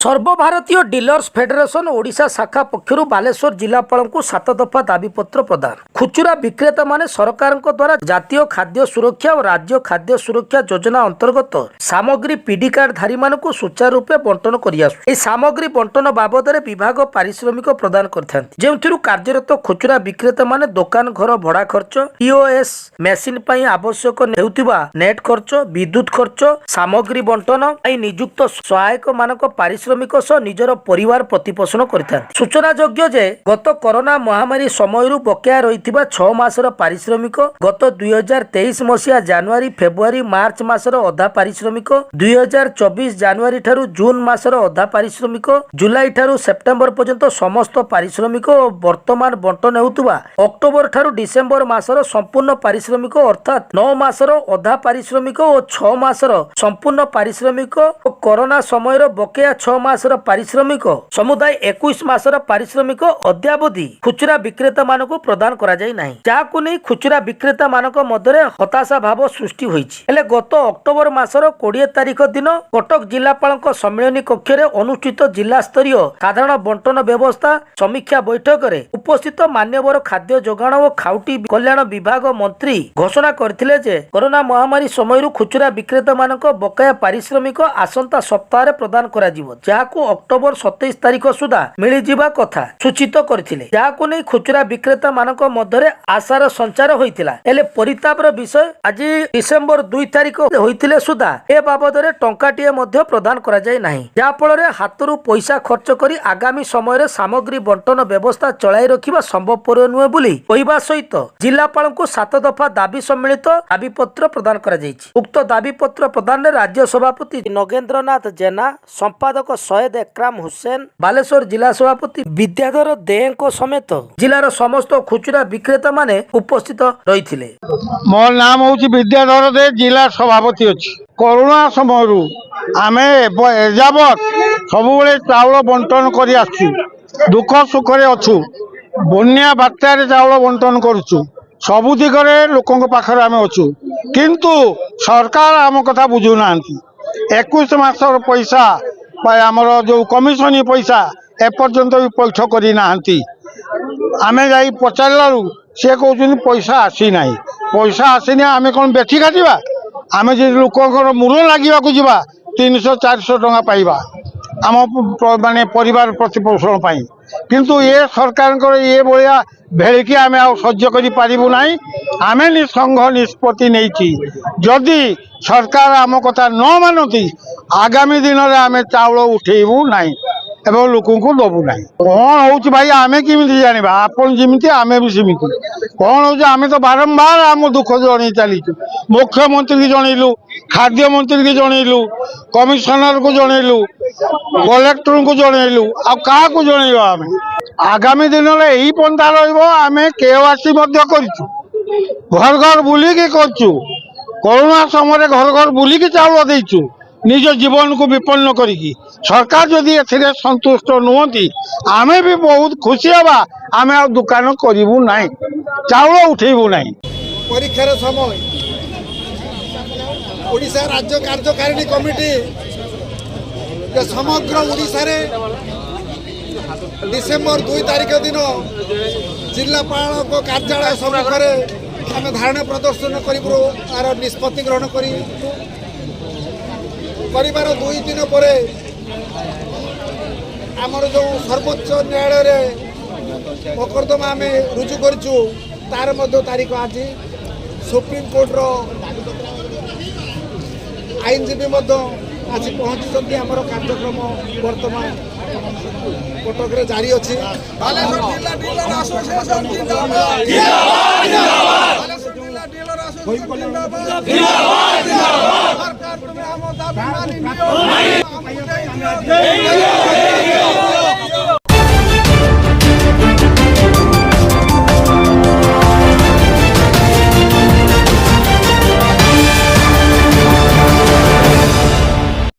सर्वभारतीय dealers federation Odisha शाखा पक्षर बालेश्वर जिलापाल को 7 दफा दाबीपत्र प्रदान। खुचुरा विक्रेता माने सरकार द्वारा जातीय खाद्य सुरक्षा और राज्य खाद्य सुरक्षा योजना अंतर्गत सामग्री पीडी कार्ड धारी मानक सुचारू रूपे बंटन कर सामग्री बंटन बाबद विभाग पारिश्रमिक प्रदान कर कार्यरत खुचुरा विक्रेता माने दुकान घर भड़ा खर्च पीओएस मेसीन आवश्यक नेट खर्च विद्युत खर्च सामग्री बंटन नियुक्त सहायक मानक पारिश्रमिक सह निजर परिवार प्रतिपोषण करते। सूचनायोग्य जे गत कोरोना महामारी समय बकेया रही 6 मासर पारिश्रमिक गत 2023 मसीहा जनवरी फेब्रुआरी मार्च मासर अधा पारिश्रमिक 2024 जनवरी ठारू जून मासर अधा पारिश्रमिक जुलाई ठारू सेप्टेम्बर पर्यंत समस्त पारिश्रमिक और वर्तमान बंटन होउतबा अक्टोबर ठारू डिसेम्बर मासर संपूर्ण पारिश्रमिक अर्थात 9 मासर अधा पारिश्रमिक और 6 मासर संपूर्ण पारिश्रमिक और कोरोना समय बकेया 6 मासर पारिश्रमिक समुदाय 21 मासर पारिश्रमिक अद्यावधि खुचुरा विक्रेता मानक प्रदान करा जाय नाही, जाहाकु नै खुचुरा विक्रेता मानक मध्य हताशा भाव सृष्टि होईछि। हेले गत अक्टोबर मासर 20 तारिख दिन कटक जिलापाल सम्मेलन कक्ष रे अनुष्ठित जिला स्तरीय साधारण बंटन व्यवस्था समीक्षा बैठक रे उपस्थित मान्यवर खाद्य जोगाण और खाउटी कल्याण विभाग मंत्री घोषणा करथिले जे कोरोना महामारी समय खुचुरा विक्रेता मानक बकाया पारिश्रमिक आसंता सप्ताह प्रदान करा जिवो, जाहाकु अक्टोबर 27 तारिख सुधा मिली जिबा कथा सूचित करथिले, जाहाकु नै खुचुरा विक्रेता मानक मध्य आशार संचार होइतिला। हेले परितापर विषय आज डिसेम्बर 2 तारिख होइतिले सुधा ए बाबद रे टंकाटिए मध्य प्रदान करा जाय नाही, जा फल रे हातरू पैसा खर्च करी आगामी समय रे सामग्री बंटन व्यवस्था चलाई रखिबा संभवपर नुहे बोली कहबा सहित जिलापाल को 7 दफा दाबी सम्मिलित दाबीपत्र प्रदान करा जायछि। उक्त दाबीपत्र प्रदान रे राज्य सभापति नगेंद्रनाथ जेना, संपादक सैयद एकराम हुसैन, बालेश्वर जिला सभापति विद्याधर देको समेत जिलार समस्त खुचुरा विक्रेता माने उपस्थित रही। मोर नाम हूँ विद्याधर दे, जिला सभापति अच्छी। कोरोना समय आम एजावत सब चाउल बंटन कर दुख सुख अच्छु, बन्या बात्यार चाउल बंटन करुचु, सबु दिगरे लोकों पाखरे आम अच्छु, किंतु सरकार आम कथा बुझुना 21 मासर पैसा आमर जो कमिशन पैसा एपर्यंत भी पैठ करना आम जा पचारू सी कहते पैसा आसी ना, पैसा आसनी आम कौन बेठी काटा आम जो लोकर मूल लगे जावा 300-400 टका पाइबा आम माने परिवार प्रतिपोषण पाई, किंतु ये सरकार ये भाया भेड़िकी आम सह्य करूँ ना। आम निसंघ निष्पत्ति नहीं, जदि सरकार आम कथा न मानती आगामी दिन में आम चाउल उठेबू ना एवं लोक दबू ना। कौन हो भाई आम केमी जाना आपन जमी आम भी सेमती कौन हो आम तो बारंबार आम दुख जन चलीचु, मुख्यमंत्री की जनइलु, खाद्य मंत्री की जनइलु, कमिशनर को जनइलु, कलेक्टर को जनइलु, क्या जनइब आम आगामी दिन में यही पंथा रम केवासी करूँ, घर घर बुलिकी करूँ, कोरोना समय घर घर बुलिकी चाउल देचु, निज जीवन को विपन्न करी। सरकार जदि ए संतुष्ट नुहति आम भी बहुत खुशी हवा, आम आ दुकान करूँ ना, चाउल उठेबू ना। परीक्षार समय ओडिशा राज्य कार्यकारिणी कमिटी समग्र ओडिशा रे डिसेम्बर 2 तारिख दिन जिलापाल कार्यालय सम्मुखें आम धारणा प्रदर्शन कर निष्पत्ति ग्रहण कर 2 दिन पर आमर जो सर्वोच्च न्यायालय मोकद्दमा आम रुजु करूँ तार तारीख आज सुप्रीम कोर्टर आईनजीवी आज पहुंची आमर कार्यक्रम वर्तमान कटक जारी अच्छी। जिंदाबाद